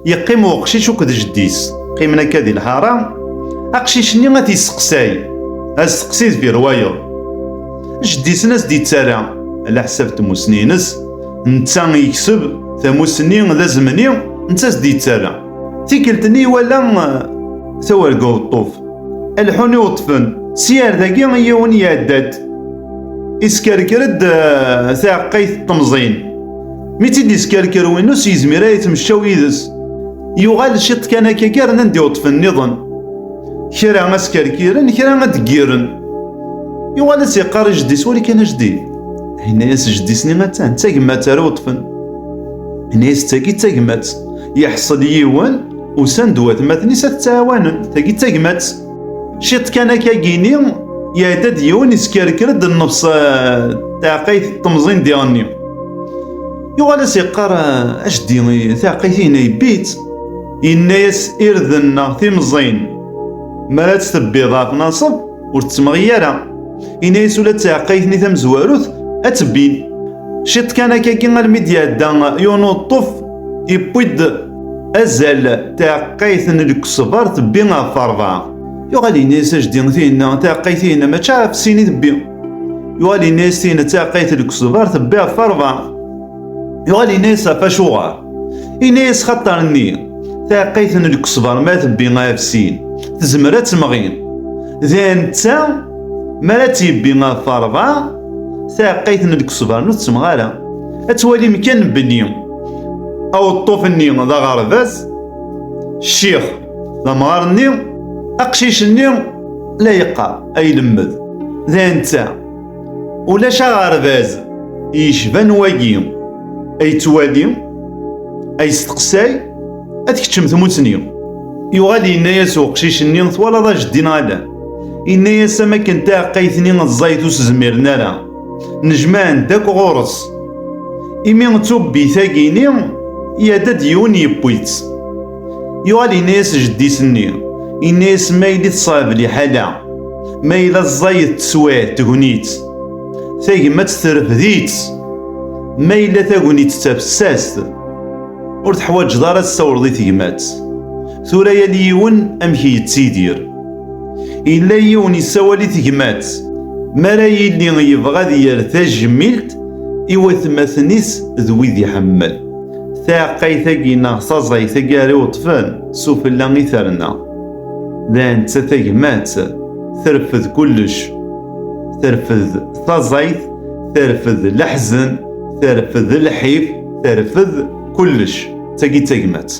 يقيم وقشيش وكد جديس قيمنا كادي الحارة أقشيشني غادي يسقساي أسقسيت في رواية جديس ناس دي تسارع على حساب تموسنينس نتا يكسب ثموسني ذا زمني نتاس دي تسارع تيكلتني ولا ثوالقو الطوف الحوني وطفن سيار ذاكي يون يعداد إسكركرد ثاقيت التمزين ميتي دي سكركر وينو سيزميرا يتمشاو يدس يغال شط كان كاكار ندي وطفن نظن كرا غاسكركيرن كرا غادكيرن يغال سيقار جديس ولي كان جديد هنا ياس جديسني غاتان تاقمات راه وطفن هنا ياس تاقي تاقمات يحصل يوان وسندوات مثني ستعاونن تاقي تاقمات شط كان كاكيني يعداد يون يسكركرد النفس تعقيت التمزين ديالني يغال سيقار أجدي تعقيتين يبيت إناس إرذنا تمزين مرات تبيضا في ناصب ورتمغيرا إناس ولا تعقيتني تمزواروث أتبين شط كان كاكين الميديا دا يونو الطف يبويد أزال تعقيتن الكسبار تبينا فرضا يغالي ناس جدين ثينا تعقيتين ما تعرف سيني تبي يغالي ناس ثينا تعقيت الكسبار تبيع فرضا يغالي ناس فاشوغار إناس خطرني تعقيتن الكسبار ما تبي غافسين تزمرات تمغين ذا نتا ما تيبي فرضا تعقيتن الكسبار نو تسمغالا أتوالي مكان بني أو الطوفني ذا غرباز الشيخ ذا مغارني أقشيشني لا يقع أي لمذ ذا نتا ولا غرباز يشبان واقي أي توالي أي استقساي أتكتشم ثموتني يغالي إناياس وقشيشني ثوالا ذا جدين غالا إناياس ما كنت قيثني الزيت وسزميرنا لا نجمان داك غورس إمي توبي ثاقيني ياداد يون يبويت يغالي إناياس جديسني إناياس ما يلي تصاب لي حالا ما إلا الزيت تسوات تغنيت ثاقي تثرفديت ما إلا تاغونيت تابساست ور تحواج دار السور ذي تيمات ثورا يلي يون أمكي يتسيدير إلا يون يساوالي تيمات ما لا يلي يبغى ديال تجميلت إوثماثنيس ذوي ذي حمل ثاقي ثاقينا صازي ثاقاري وطفان سوف اللي ثرنا ذا انت ثاقمات ثرفذ كلش ثرفذ ثازيث ثرفذ الحزن ثرفذ الحيف ثرفذ كلش تاقي تاقمات